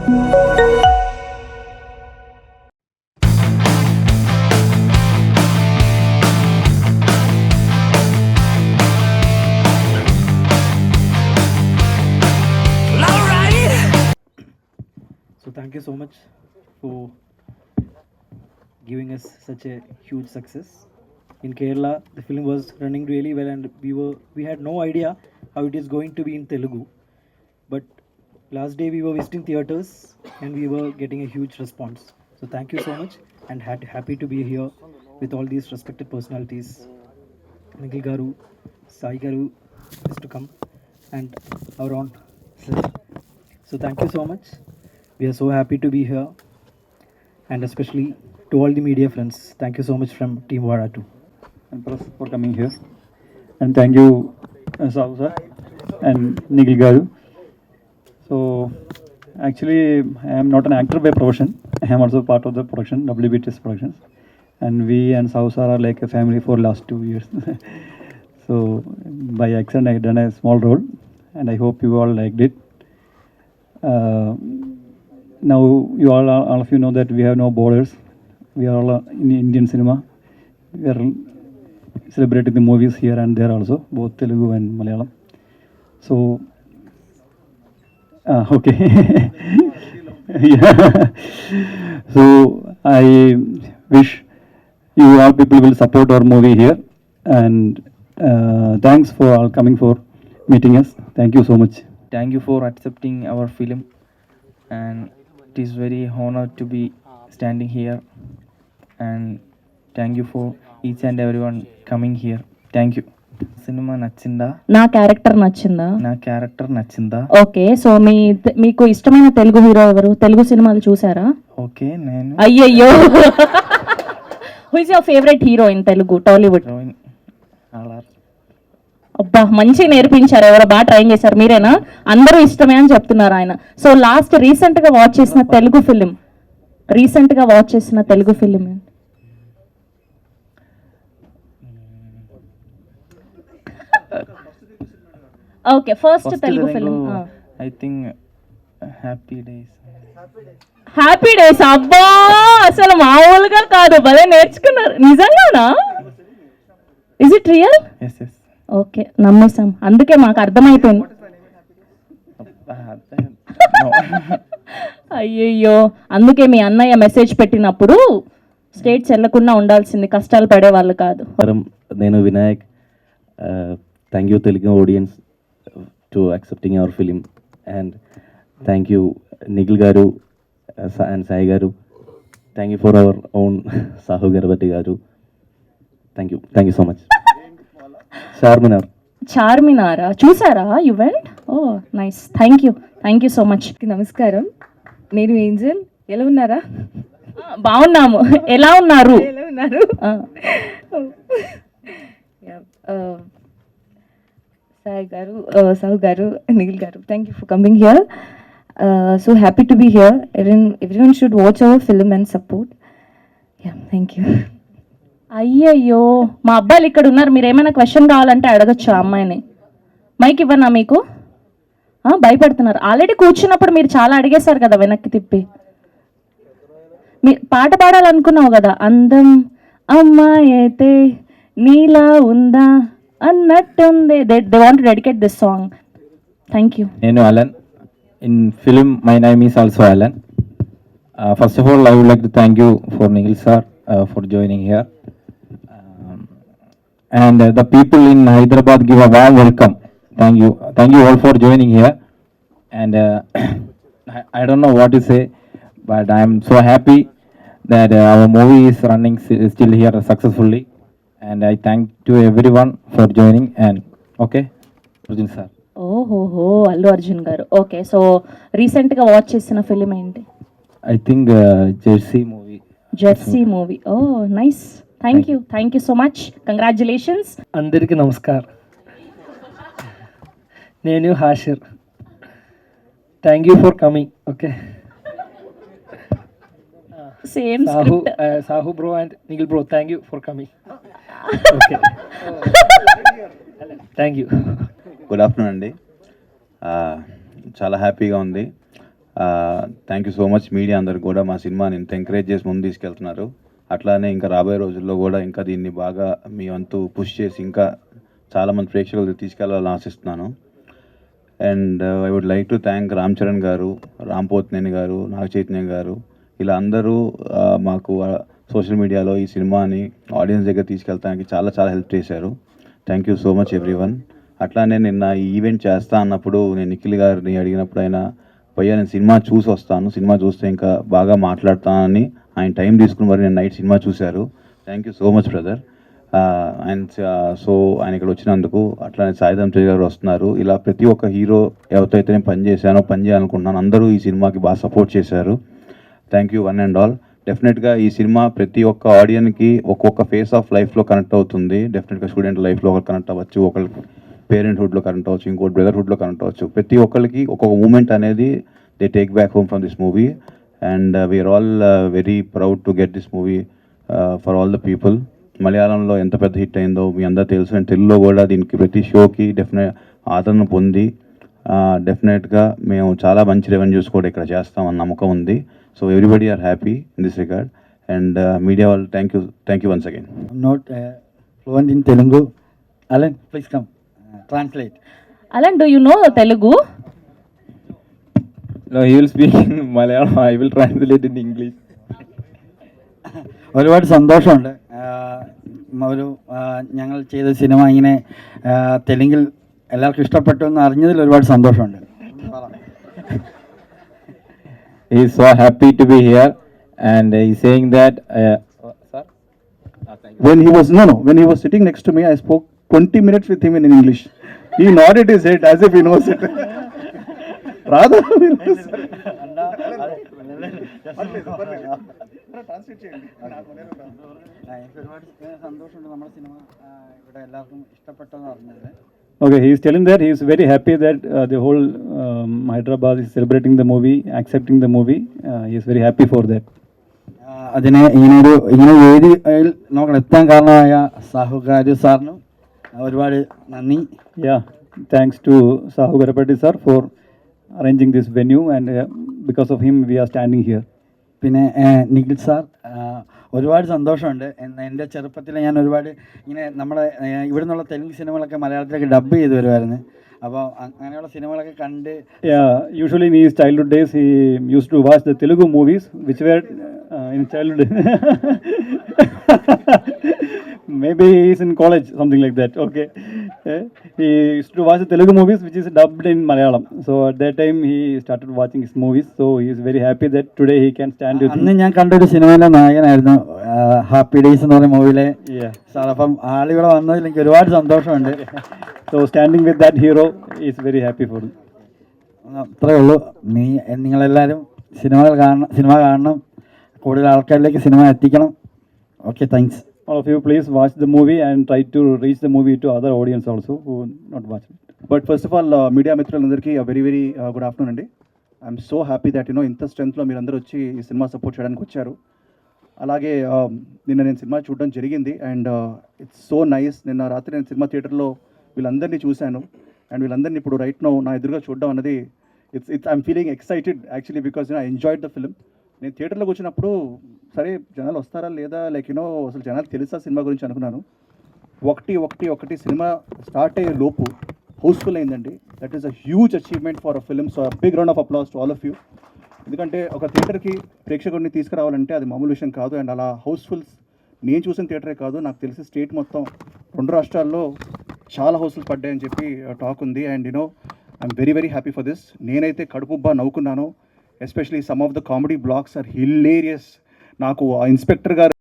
So thank you so much for giving us such a huge success. In Kerala, the film was running really well, and we had no idea how it is going to be in Telugu. But last day we were visiting theaters, and we were getting a huge response. So thank you so much, and happy to be here with all these respected personalities. Nikhil Garu, Sai Garu is to come, and our own. So thank you so much. We are so happy to be here, and especially to all the media friends. Thank you so much from Team Vara too. And press for coming here. And thank you, Sahu sir and Nikhil Garu. So, actually, I am not an actor by profession. I am also part of the production, WBTS Productions. And we and Sahu sir are like a family for last 2 years. So, by accident, I done a small role, and I hope you all liked it. Now, you all of you know that we have no borders. We are all in Indian cinema. We are celebrating the movies here and there also, both Telugu and Malayalam. So, okay. Yeah. So, I wish you all people will support our movie here. And thanks for all coming for meeting us. Thank you so much. Thank you for accepting our film, and it is very honored to be standing here, and thank you for each and everyone coming here. Thank you. Cinema నచ్చిందా? నా character నచ్చిందా? నా character నచ్చిందా? Okay, so మీకు ఇష్టమైన Telugu hero ఎవరు? తెలుగు సినిమాలు చూసారా? ఓకే, నేను అయ్యయ్యో. Who is your favourite hero in Telugu Tollywood? అబ్బా, మంచి నేర్పించారు. ఎవరో బాగా ట్రైన్ చేశారు. మీరేనా? అందరూ ఇష్టమే అని చెప్తున్నారు ఆయన. సో లాస్ట్ రీసెంట్ గా వాచ్ చేసిన Telugu film okay, first Telugu film I think happy days. అబ్బా, అసలు మామూలుగా కాదు, భలే నేర్చుకున్నారు. నిజంగానా? Is it real? ఓకే, నమ్మేసాం. అందుకే మాకు అర్థమైపోయింది. అయ్యయ్యో, అందుకే మీ అన్నయ్య మెసేజ్ పెట్టినప్పుడు స్టేట్స్ వెళ్లకుండా ఉండాల్సింది, కష్టాలు పడే వాళ్ళు కాదు. నేను Vinayak. Thank you Telugu audience to accepting our film, and thank you Nikhil garu and Sai garu. Thank you for our own Sahu Ganapathi garu. Thank you so much. చార్మినారా చూసారా event? Oh nice, thank you so much. నమస్కారం, నేను ఏంజల్. ఎలా ఉన్నారా? బాగున్నాము. ఎలా ఉన్నారు? Sahu garu, Nikhil garu, thank you for coming here. So happy to be here. Everyone should watch our film and support. Ya, thank you. అయ్యయ్యో, మా అబ్బాయిలు ఇక్కడ ఉన్నారు. మీరు ఏమైనా క్వశ్చన్ కావాలంటే అడగచ్చు ఆ అమ్మాయిని. మైక్ ఇవ్వనా మీకు? భయపడుతున్నారు. ఆల్రెడీ కూర్చున్నప్పుడు మీరు చాలా అడిగేశారు కదా వెనక్కి తిప్పి. మీ పాట పాడాలనుకున్నావు కదా, అందం అమ్మాయి అయితే నీలా ఉందా అన్నట్టుంది. They want to dedicate this song. Thank you. నేను Alan. In film my name is also Alan. First of all I would like to thank you for Nikhil sir for joining here, and the people in Hyderabad give a warm welcome. Thank you all for joining here, and I don't know what to say, but I am so happy that our movie is running still here successfully, and I thank to everyone for joining. And okay, Arjun sir. ఓహోహో, Allu Arjun garu. Okay, so recent గా watch చేసిన film ఏంటి? I think Jersey movie. Oh nice, thank you so much. Congratulations. అందరికీ నమస్కారం. నేను Hashir. Thank you for coming. Okay, same script. Sahu bro and Nikhil bro, thank you for coming. Okay, thank you. Good afternoon అండి. చాలా హ్యాపీగా ఉంది. Thank you so much media అందరికి కూడా మా సినిమాని ఇంత ఎంకరేజ్ చేసి ముందు తీసుకెళ్తున్నారు. అట్లానే ఇంకా రాబోయే రోజుల్లో కూడా ఇంకా దీన్ని బాగా మీ వంతు పుష్ చేసి ఇంకా చాలామంది ప్రేక్షకులు తీసుకెళ్లాలని ఆశిస్తున్నాను. And I would like to thank Ram Charan garu, Ram పోత్నేని గారు, నాగ చైతన్య గారు, ఇలా అందరూ మాకు సోషల్ మీడియాలో ఈ సినిమాని ఆడియన్స్ దగ్గర తీసుకెళ్తానికి చాలా చాలా హెల్ప్ చేశారు. Thank you so much everyone. అట్లానే నిన్న ఈ ఈవెంట్ చేస్తా అన్నప్పుడు నేను నిఖిల్ గారిని అడిగినప్పుడు పోయా నేను సినిమా చూసి వస్తాను, సినిమా చూస్తే ఇంకా బాగా మాట్లాడతానని ఆయన టైం తీసుకుని మరి నేను నైట్ సినిమా చూశారు. Thank you so much brother. So ఆయన ఇక్కడ వచ్చినందుకు. అట్లానే సాయిధం తేజ్ గారు వస్తున్నారు. ఇలా ప్రతి ఒక్క హీరో ఎవరితో అయితే నేను పని చేయాలనుకుంటున్నాను అందరూ ఈ సినిమాకి బాగా సపోర్ట్ చేశారు. Thank you one and all. డెఫినెట్గా ఈ సినిమా ప్రతి ఒక్క ఆడియన్కి ఒక్కొక్క ఫేస్ ఆఫ్ లైఫ్లో కనెక్ట్ అవుతుంది. డెఫినెట్గా స్టూడెంట్ లైఫ్లో ఒకరు కనెక్ట్ అవ్వచ్చు, ఒకరికి పేరెంట్హుడ్లో కనెక్ట్ అవ్వచ్చు, ఇంకోటి బ్రదర్హుడ్లో కనెక్ట్ అవ్వచ్చు. ప్రతి ఒక్కరికి ఒక్కొక్క మూమెంట్ అనేది they take back home from this movie. And we are all very proud to get this movie for all the people. మలయాళంలో ఎంత పెద్ద హిట్ అయిందో మీ అందరూ తెలుసు. అండ్ తెలుగులో కూడా దీనికి ప్రతి షోకి డెఫినెట్ ఆదరణ పొంది డెఫినెట్గా మేము చాలా మంచి రెవెన్యూస్ కూడా ఇక్కడ చేస్తామన్న నమ్మకం ఉంది. So everybody are happy in this regard. And media వాళ్ళు thank you once again. Not fluent in Telugu. Alan, please come. Translate. Alan, do you know Telugu? No, he will speak in Malayalam. I will translate in English. ഒരുപാട് സന്തോഷമുണ്ട്. ഒരു ഞങ്ങൾ ചെയ്ത cinema ഇങ്ങനെ തെലുങ്കിൽ എല്ലാവർക്കും ഇഷ്ടപ്പെട്ടു എന്ന് അറിഞ്ഞതിൽ ഒരുപാട് സന്തോഷമുണ്ട്. He is so happy to be here, and he is saying that. Sir? When he was sitting next to me, I spoke 20 minutes with him in English. He nodded his head as if he knows it. Rather, സന്തോഷമുണ്ട് നമ്മുടെ cinema ഇവിടെ എല്ലാവർക്കും ഇഷ്ടപ്പെട്ടെന്ന് അറിഞ്ഞത്. okay, he is telling that he is very happy that the whole Hyderabad is celebrating the movie, accepting the movie. He is very happy for that. അതിനെ ഇങ്ങനെ വേദിയിൽ നമുക്ക് എത്താൻ കാരണമായ സാഹുകാരി സാറിനും ഒരുപാട് നന്ദി. Yeah, thanks to Sahu Garapati sir for arranging this venue, and because of him we are standing here. പിന്നെ നിഖിൽ സാർ, ഒരുപാട് സന്തോഷമുണ്ട്. എൻ്റെ ചെറുപ്പത്തിൽ ഞാൻ ഒരുപാട് ഇങ്ങനെ നമ്മുടെ ഇവിടെ നിന്നുള്ള തെലുങ്ക് സിനിമകളൊക്കെ മലയാളത്തിലേക്ക് ഡബ് ചെയ്ത് വരുമായിരുന്നു. അപ്പോൾ അങ്ങനെയുള്ള സിനിമകളൊക്കെ കണ്ട്. Yeah, usually in his childhood days he used to watch the Telugu movies which were in childhood. Maybe he is in college, something like that. Okay. He used to watch the Telugu movies which is dubbed in Malayalam. So at that time he started watching his movies. So he is very happy that today he can stand with അന്ന് ഞാൻ കണ്ടൊരു സിനിമയിലെ നായകനായിരുന്നു, happy days എന്ന് പറയുന്ന മൂവിയിലെ Yeah. Sir. അപ്പം ആളിവിടെ വന്നതിൽ എനിക്ക് ഒരുപാട് സന്തോഷമുണ്ട്. So standing with that hero is very happy for him. അത്രേ ഉള്ളൂ. നിങ്ങളെല്ലാവരും സിനിമ കാണണം, കൂടുതൽ ആൾക്കാരിലേക്ക് സിനിമ എത്തിക്കണം. Okay, thanks. All of you please watch the movie and try to reach the movie to other audience also who not watch it. But first of all, media మిత్రులందరికీ very good afternoon అండి. I'm so happy that ఇంత స్ట్రెంత్లో మీరందరూ వచ్చి ఈ cinema support చేయడానికి వచ్చారు. అలాగే నిన్న నేను సినిమా చూడడం జరిగింది అండ్ ఇట్స్ సో నైస్. నిన్న రాత్రి నేను సినిమా థియేటర్లో వీళ్ళందరినీ చూశాను అండ్ వీళ్ళందరినీ ఇప్పుడు రైట్ నో నా ఎదురుగా చూడడం అన్నది it's I'm feeling excited actually because I enjoyed the film. నేను థియేటర్లోకి వచ్చినప్పుడు సరే జనాలు వస్తారా లేదా అసలు జనాలు తెలుసా సినిమా గురించి అనుకున్నాను. ఒకటి సినిమా స్టార్ట్ అయ్యే లోపు హౌస్ఫుల్ అయిందండి. That is a huge achievement for a film. So big round of applause to all of you. ఎందుకంటే ఒక థియేటర్కి ప్రేక్షకుడిని తీసుకురావాలంటే అది మామూలు విషయం కాదు. అండ్ అలా హౌస్ఫుల్స్ నేను చూసిన థియేటరే కాదు, నాకు తెలిసి స్టేట్ మొత్తం 2 రాష్ట్రాల్లో చాలా హౌస్ఫుల్స్ పడ్డాయని చెప్పి టాక్ ఉంది. And I'm very happy for this. నేనైతే కడుపుబ్బా నవ్వుకున్నాను. Especially some of the comedy blocks are hilarious. నాకు ఆ ఇన్స్పెక్టర్ గారు